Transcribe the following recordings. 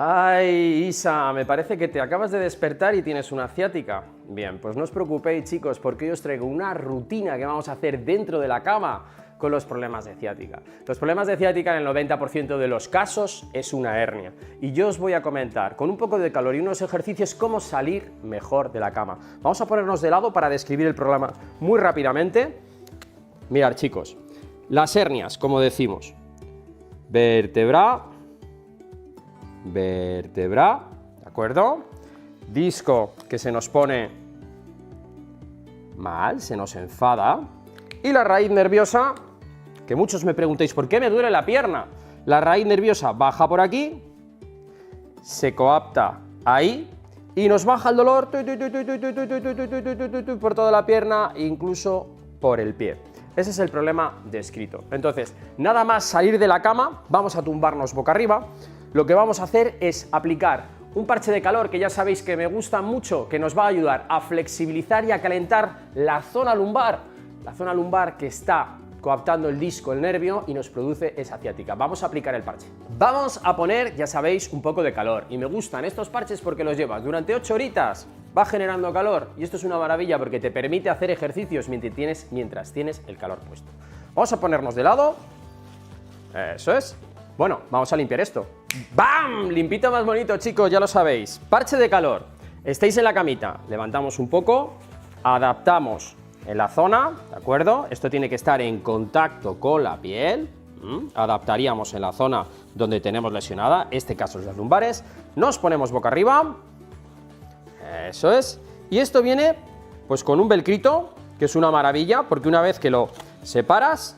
Ay, Isa, me parece que te acabas de despertar y tienes una ciática. Bien, pues no os preocupéis, chicos, porque hoy os traigo una rutina que vamos a hacer dentro de la cama con los problemas de ciática. Los problemas de ciática en el 90% de los casos es una hernia. Y yo os voy a comentar con un poco de calor y unos ejercicios cómo salir mejor de la cama. Vamos a ponernos de lado para describir el problema muy rápidamente. Mirad, chicos, las hernias, como decimos, vértebra, ¿de acuerdo? Disco que se nos pone mal, se nos enfada. Y la raíz nerviosa, que muchos me preguntéis, ¿por qué me duele la pierna? La raíz nerviosa baja por aquí, se coapta ahí y nos baja el dolor por toda la pierna, incluso por el pie. Ese es el problema descrito. Entonces, nada más salir de la cama, vamos a tumbarnos boca arriba. Lo que vamos a hacer es aplicar un parche de calor que ya sabéis que me gusta mucho, que nos va a ayudar a flexibilizar y a calentar la zona lumbar que está coaptando el disco, el nervio, y nos produce esa ciática. Vamos a aplicar el parche. Vamos a poner, ya sabéis, un poco de calor. Y me gustan estos parches porque los llevas durante 8 horitas, va generando calor, y esto es una maravilla porque te permite hacer ejercicios mientras tienes el calor puesto. Vamos a ponernos de lado. Eso es. Bueno, vamos a limpiar esto. ¡Bam! Limpito más bonito, chicos, ya lo sabéis. Parche de calor. Estáis en la camita, levantamos un poco, adaptamos en la zona, ¿de acuerdo? Esto tiene que estar en contacto con la piel. Adaptaríamos en la zona donde tenemos lesionada, este caso es las lumbares. Nos ponemos boca arriba. Eso es. Y esto viene pues con un velcrito, que es una maravilla, porque una vez que lo separas,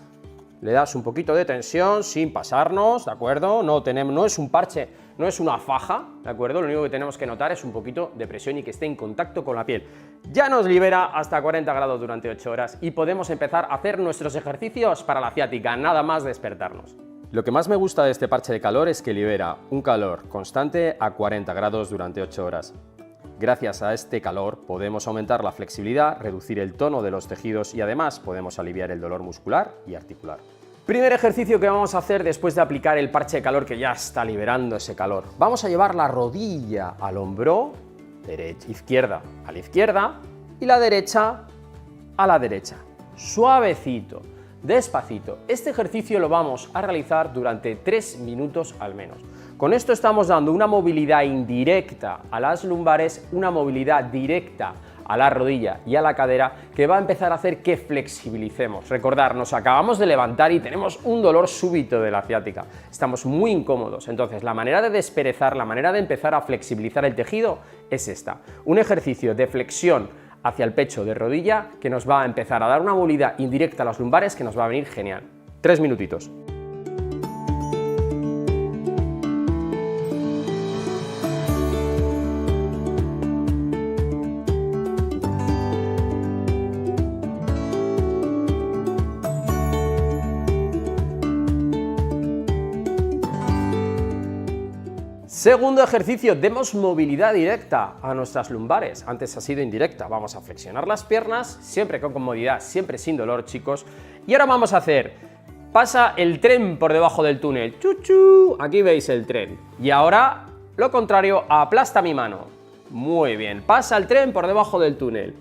le das un poquito de tensión sin pasarnos, ¿de acuerdo? No es un parche, no es una faja, ¿de acuerdo? Lo único que tenemos que notar es un poquito de presión y que esté en contacto con la piel. Ya nos libera hasta 40 grados durante 8 horas y podemos empezar a hacer nuestros ejercicios para la ciática, nada más despertarnos. Lo que más me gusta de este parche de calor es que libera un calor constante a 40 grados durante 8 horas. Gracias a este calor podemos aumentar la flexibilidad, reducir el tono de los tejidos y además podemos aliviar el dolor muscular y articular. Primer ejercicio que vamos a hacer después de aplicar el parche de calor que ya está liberando ese calor. Vamos a llevar la rodilla al hombro, izquierda a la izquierda y la derecha a la derecha. Suavecito, despacito. Este ejercicio lo vamos a realizar durante 3 minutos al menos. Con esto estamos dando una movilidad indirecta a las lumbares, una movilidad directa a la rodilla y a la cadera que va a empezar a hacer que flexibilicemos. Recordad, nos acabamos de levantar y tenemos un dolor súbito de la ciática. Estamos muy incómodos, entonces la manera de desperezar, la manera de empezar a flexibilizar el tejido es esta. Un ejercicio de flexión hacia el pecho de rodilla que nos va a empezar a dar una movilidad indirecta a las lumbares que nos va a venir genial. 3 minutitos. Segundo ejercicio, demos movilidad directa a nuestras lumbares. Antes ha sido indirecta. Vamos a flexionar las piernas, siempre con comodidad, siempre sin dolor, chicos. Y ahora vamos a hacer, pasa el tren por debajo del túnel. ¡Chuchu! Aquí veis el tren. Y ahora, lo contrario, aplasta mi mano. Muy bien, pasa el tren por debajo del túnel.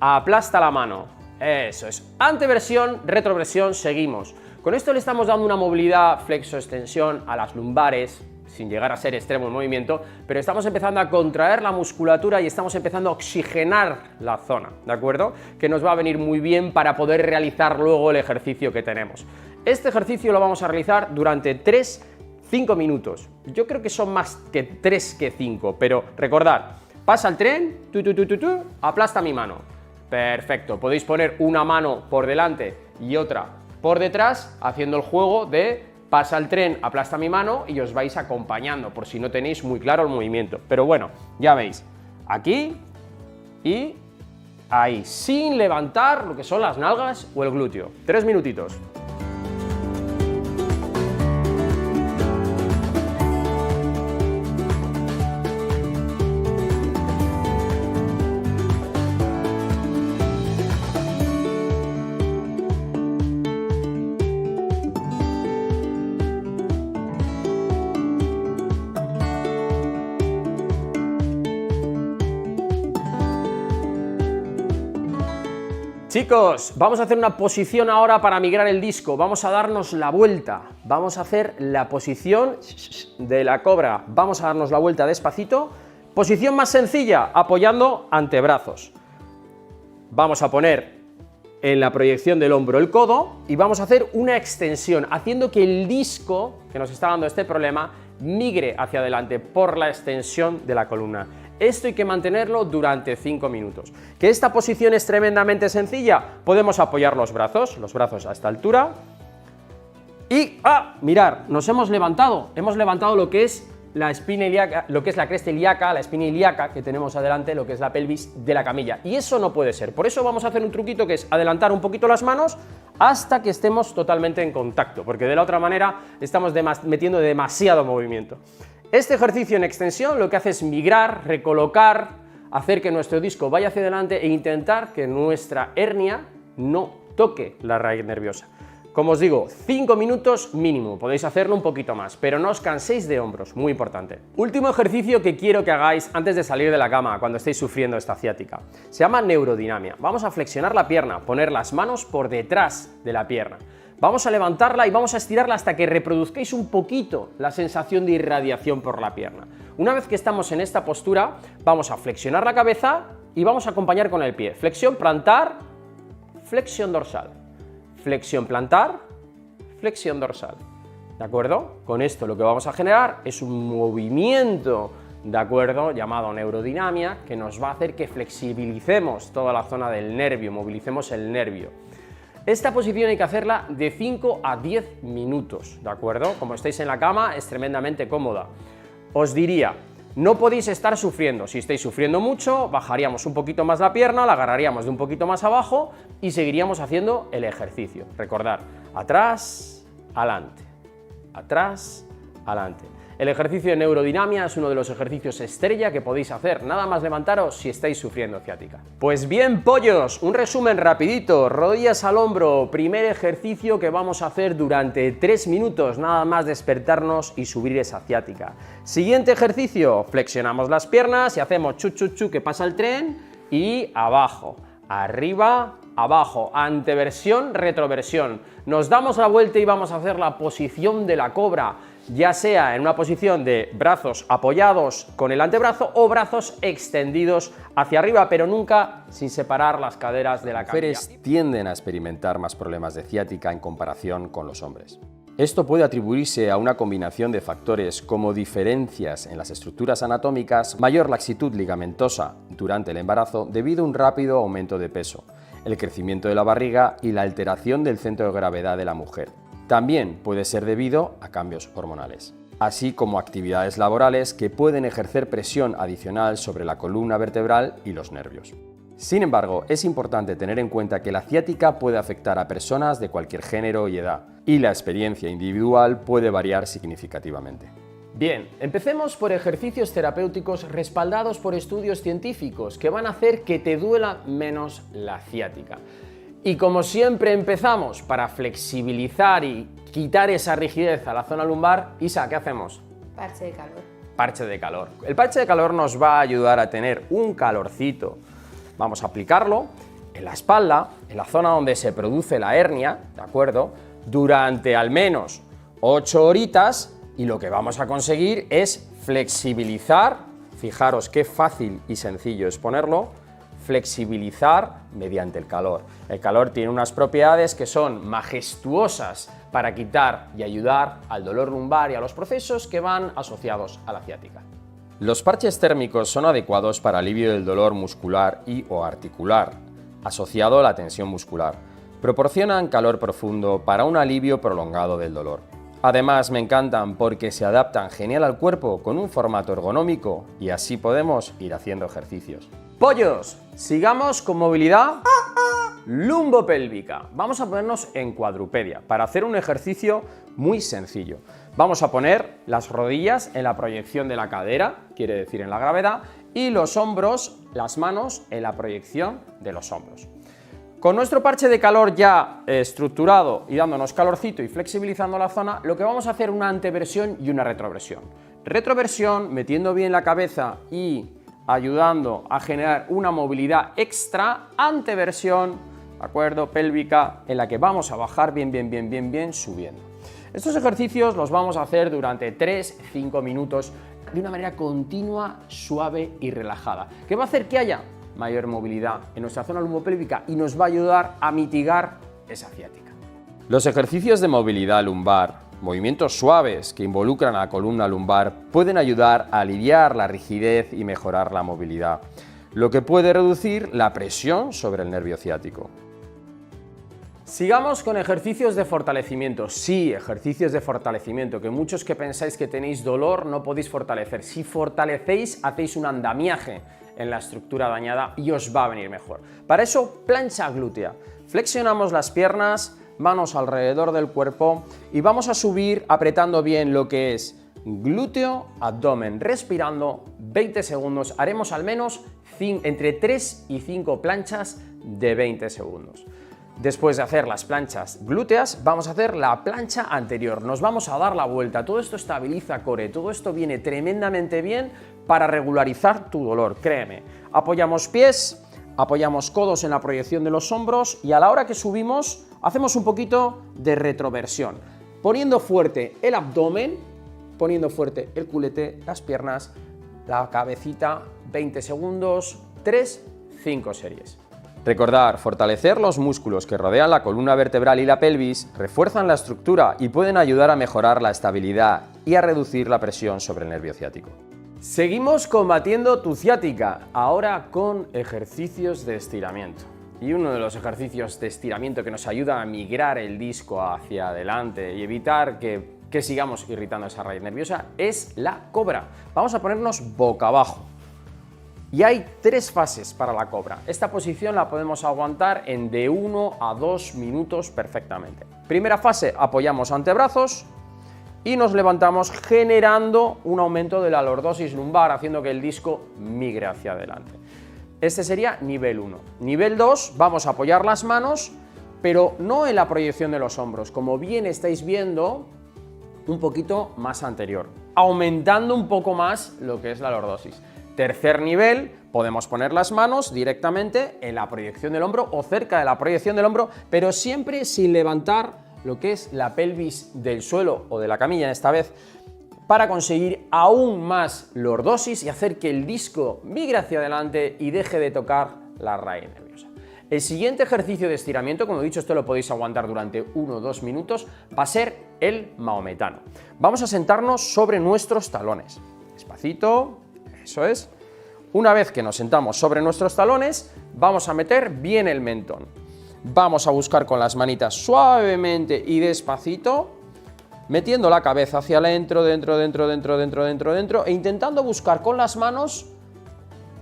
Aplasta la mano. Eso es. Anteversión, retroversión, seguimos. Con esto le estamos dando una movilidad, flexo-extensión a las lumbares, sin llegar a ser extremo el movimiento, pero estamos empezando a contraer la musculatura y estamos empezando a oxigenar la zona, ¿de acuerdo? Que nos va a venir muy bien para poder realizar luego el ejercicio que tenemos. Este ejercicio lo vamos a realizar durante 3-5 minutos. Yo creo que son más que 3 que 5, pero recordad, pasa el tren, aplasta mi mano. Perfecto, podéis poner una mano por delante y otra por detrás, haciendo el juego de pasa el tren, aplasta mi mano y os vais acompañando, por si no tenéis muy claro el movimiento. Pero bueno, ya veis, aquí y ahí, sin levantar lo que son las nalgas o el glúteo. 3 minutitos. Chicos, vamos a hacer una posición ahora para migrar el disco. Vamos a darnos la vuelta. Vamos a hacer la posición de la cobra. Vamos a darnos la vuelta despacito. Posición más sencilla, apoyando antebrazos. Vamos a poner en la proyección del hombro el codo y vamos a hacer una extensión, haciendo que el disco que nos está dando este problema migre hacia adelante por la extensión de la columna. Esto hay que mantenerlo durante 5 minutos. ¿Que esta posición es tremendamente sencilla? Podemos apoyar los brazos a esta altura y mirar, nos hemos levantado lo que es la espina ilíaca, lo que es la cresta ilíaca, la espina ilíaca que tenemos adelante, lo que es la pelvis de la camilla, y eso no puede ser. Por eso vamos a hacer un truquito que es adelantar un poquito las manos hasta que estemos totalmente en contacto, porque de la otra manera estamos metiendo demasiado movimiento. Este ejercicio en extensión lo que hace es migrar, recolocar, hacer que nuestro disco vaya hacia adelante e intentar que nuestra hernia no toque la raíz nerviosa. Como os digo, 5 minutos mínimo, podéis hacerlo un poquito más, pero no os canséis de hombros, muy importante. Último ejercicio que quiero que hagáis antes de salir de la cama cuando estéis sufriendo esta ciática. Se llama neurodinamia. Vamos a flexionar la pierna, poner las manos por detrás de la pierna. Vamos a levantarla y vamos a estirarla hasta que reproduzcáis un poquito la sensación de irradiación por la pierna. Una vez que estamos en esta postura, vamos a flexionar la cabeza y vamos a acompañar con el pie. Flexión plantar, flexión dorsal. Flexión plantar, flexión dorsal. ¿De acuerdo? Con esto lo que vamos a generar es un movimiento, ¿de acuerdo?, llamado neurodinamia, que nos va a hacer que flexibilicemos toda la zona del nervio, movilicemos el nervio. Esta posición hay que hacerla de 5 a 10 minutos, ¿de acuerdo? Como estáis en la cama, es tremendamente cómoda. Os diría, no podéis estar sufriendo. Si estáis sufriendo mucho, bajaríamos un poquito más la pierna, la agarraríamos de un poquito más abajo y seguiríamos haciendo el ejercicio. Recordad, atrás, adelante, atrás, adelante. El ejercicio de neurodinamia es uno de los ejercicios estrella que podéis hacer, nada más levantaros si estáis sufriendo ciática. Pues bien, pollos, un resumen rapidito. Rodillas al hombro, primer ejercicio que vamos a hacer durante 3 minutos, nada más despertarnos y subir esa ciática. Siguiente ejercicio, flexionamos las piernas y hacemos chu chu chu que pasa el tren y abajo, arriba, abajo, anteversión, retroversión. Nos damos la vuelta y vamos a hacer la posición de la cobra, ya sea en una posición de brazos apoyados con el antebrazo o brazos extendidos hacia arriba, pero nunca sin separar las caderas de la cabeza. Las mujeres tienden a experimentar más problemas de ciática en comparación con los hombres. Esto puede atribuirse a una combinación de factores como diferencias en las estructuras anatómicas, mayor laxitud ligamentosa durante el embarazo debido a un rápido aumento de peso, el crecimiento de la barriga y la alteración del centro de gravedad de la mujer. También puede ser debido a cambios hormonales, así como actividades laborales que pueden ejercer presión adicional sobre la columna vertebral y los nervios. Sin embargo, es importante tener en cuenta que la ciática puede afectar a personas de cualquier género y edad, y la experiencia individual puede variar significativamente. Bien, empecemos por ejercicios terapéuticos respaldados por estudios científicos que van a hacer que te duela menos la ciática. Y como siempre empezamos para flexibilizar y quitar esa rigidez a la zona lumbar. Isa, ¿qué hacemos? Parche de calor. Parche de calor. El parche de calor nos va a ayudar a tener un calorcito. Vamos a aplicarlo en la espalda, en la zona donde se produce la hernia, ¿de acuerdo?, durante al menos 8 horitas, y lo que vamos a conseguir es flexibilizar, fijaros qué fácil y sencillo es ponerlo, flexibilizar mediante el calor. El calor tiene unas propiedades que son majestuosas para quitar y ayudar al dolor lumbar y a los procesos que van asociados a la ciática. Los parches térmicos son adecuados para alivio del dolor muscular y o articular, asociado a la tensión muscular. Proporcionan calor profundo para un alivio prolongado del dolor. Además, me encantan porque se adaptan genial al cuerpo con un formato ergonómico y así podemos ir haciendo ejercicios. Pollos, sigamos con movilidad lumbopélvica. Vamos a ponernos en cuadrupedia para hacer un ejercicio muy sencillo. Vamos a poner las rodillas en la proyección de la cadera, quiere decir en la gravedad, y los hombros, las manos en la proyección de los hombros. Con nuestro parche de calor ya estructurado y dándonos calorcito y flexibilizando la zona, lo que vamos a hacer es una anteversión y una retroversión. Retroversión, metiendo bien la cabeza y ayudando a generar una movilidad extra. Anteversión, ¿de acuerdo? Pélvica, en la que vamos a bajar bien subiendo. Estos ejercicios los vamos a hacer durante 3-5 minutos de una manera continua, suave y relajada, que va a hacer que haya mayor movilidad en nuestra zona lumbopélvica y nos va a ayudar a mitigar esa ciática. Los ejercicios de movilidad lumbar, movimientos suaves que involucran a la columna lumbar, pueden ayudar a aliviar la rigidez y mejorar la movilidad, lo que puede reducir la presión sobre el nervio ciático. Sigamos con ejercicios de fortalecimiento. Sí, ejercicios de fortalecimiento, que muchos que pensáis que tenéis dolor no podéis fortalecer. Si fortalecéis, hacéis un andamiaje en la estructura dañada y os va a venir mejor. Para eso, plancha glútea. Flexionamos las piernas, manos alrededor del cuerpo y vamos a subir apretando bien lo que es glúteo, abdomen, respirando 20 segundos. Haremos al menos entre 3 y 5 planchas de 20 segundos. Después de hacer las planchas glúteas, vamos a hacer la plancha anterior. Nos vamos a dar la vuelta. Todo esto estabiliza core. Todo esto viene tremendamente bien para regularizar tu dolor, créeme. Apoyamos pies, apoyamos codos en la proyección de los hombros y a la hora que subimos hacemos un poquito de retroversión, poniendo fuerte el abdomen, poniendo fuerte el culete, las piernas, la cabecita, 20 segundos, 3-5 series. Recordar, fortalecer los músculos que rodean la columna vertebral y la pelvis refuerzan la estructura y pueden ayudar a mejorar la estabilidad y a reducir la presión sobre el nervio ciático. Seguimos combatiendo tu ciática, ahora con ejercicios de estiramiento. Y uno de los ejercicios de estiramiento que nos ayuda a migrar el disco hacia adelante y evitar que sigamos irritando esa raíz nerviosa es la cobra. Vamos a ponernos boca abajo. Y hay 3 fases para la cobra. Esta posición la podemos aguantar en de 1 a 2 minutos perfectamente. Primera fase, apoyamos antebrazos y nos levantamos generando un aumento de la lordosis lumbar, haciendo que el disco migre hacia adelante. Este sería nivel 1. Nivel 2, vamos a apoyar las manos, pero no en la proyección de los hombros, como bien estáis viendo, un poquito más anterior, aumentando un poco más lo que es la lordosis. Tercer nivel, podemos poner las manos directamente en la proyección del hombro o cerca de la proyección del hombro, pero siempre sin levantar lo que es la pelvis del suelo o de la camilla esta vez, para conseguir aún más lordosis y hacer que el disco migre hacia adelante y deje de tocar la raíz nerviosa. El siguiente ejercicio de estiramiento, como he dicho, esto lo podéis aguantar durante 1 o 2 minutos, va a ser el maometano. Vamos a sentarnos sobre nuestros talones. Despacito, eso es. Una vez que nos sentamos sobre nuestros talones, vamos a meter bien el mentón. Vamos a buscar con las manitas suavemente y despacito, metiendo la cabeza hacia adentro, dentro, e intentando buscar con las manos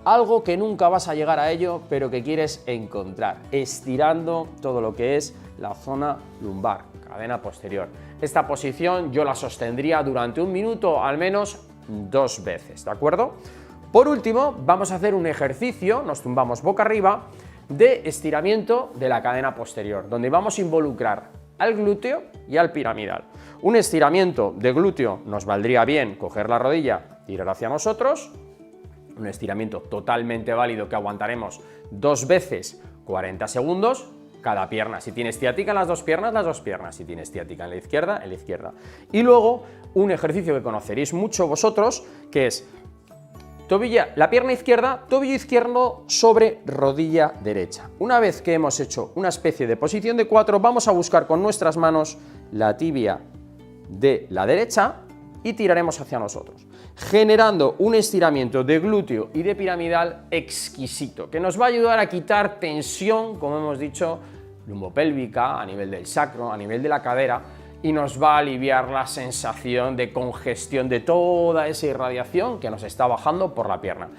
algo que nunca vas a llegar a ello, pero que quieres encontrar, estirando todo lo que es la zona lumbar, cadena posterior. Esta posición yo la sostendría durante 1 minuto, al menos 2 veces, ¿de acuerdo? Por último, vamos a hacer un ejercicio, nos tumbamos boca arriba, de estiramiento de la cadena posterior, donde vamos a involucrar al glúteo y al piramidal. Un estiramiento de glúteo nos valdría bien coger la rodilla, tirar hacia nosotros, un estiramiento totalmente válido que aguantaremos 2 veces 40 segundos, cada pierna. Si tienes ciática en las 2 piernas, las 2 piernas. Si tienes ciática en la izquierda, en la izquierda. Y luego un ejercicio que conoceréis mucho vosotros, que es la pierna izquierda, tobillo izquierdo sobre rodilla derecha. Una vez que hemos hecho una especie de posición de 4, vamos a buscar con nuestras manos la tibia de la derecha y tiraremos hacia nosotros, generando un estiramiento de glúteo y de piramidal exquisito, que nos va a ayudar a quitar tensión, como hemos dicho, lumbopélvica, a nivel del sacro, a nivel de la cadera, y nos va a aliviar la sensación de congestión de toda esa irradiación que nos está bajando por la pierna.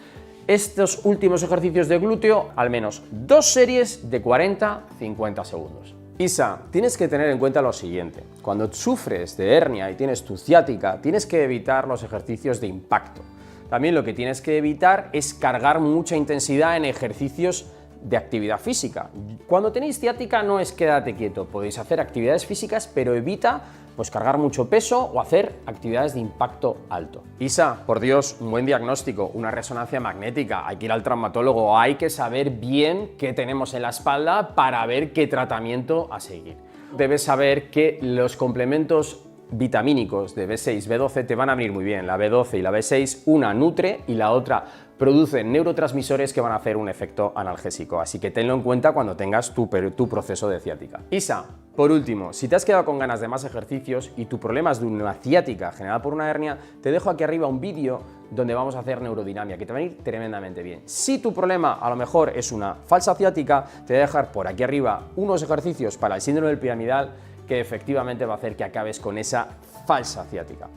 Estos últimos ejercicios de glúteo, al menos 2 series de 40-50 segundos. Isa, tienes que tener en cuenta lo siguiente: cuando sufres de hernia y tienes tu ciática, tienes que evitar los ejercicios de impacto. También lo que tienes que evitar es cargar mucha intensidad en ejercicios de actividad física. Cuando tenéis ciática no es quédate quieto, podéis hacer actividades físicas, pero evita pues cargar mucho peso o hacer actividades de impacto alto. Isa, por Dios, un buen diagnóstico, una resonancia magnética, hay que ir al traumatólogo, hay que saber bien qué tenemos en la espalda para ver qué tratamiento a seguir. Debes saber que los complementos vitamínicos de B6, B12 te van a venir muy bien. La B12 y la B6, una nutre y la otra produce neurotransmisores que van a hacer un efecto analgésico, así que tenlo en cuenta cuando tengas tu proceso de ciática. Isa, por último, si te has quedado con ganas de más ejercicios y tu problema es de una ciática generada por una hernia, te dejo aquí arriba un vídeo donde vamos a hacer neurodinamia, que te va a ir tremendamente bien. Si tu problema a lo mejor es una falsa ciática, te voy a dejar por aquí arriba unos ejercicios para el síndrome del piramidal que efectivamente va a hacer que acabes con esa falsa ciática.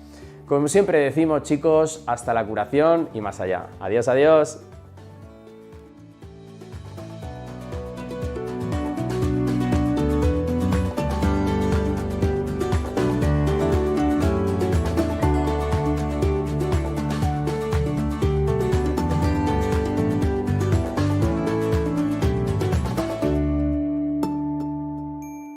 Como siempre decimos, chicos, hasta la curación y más allá. Adiós, adiós.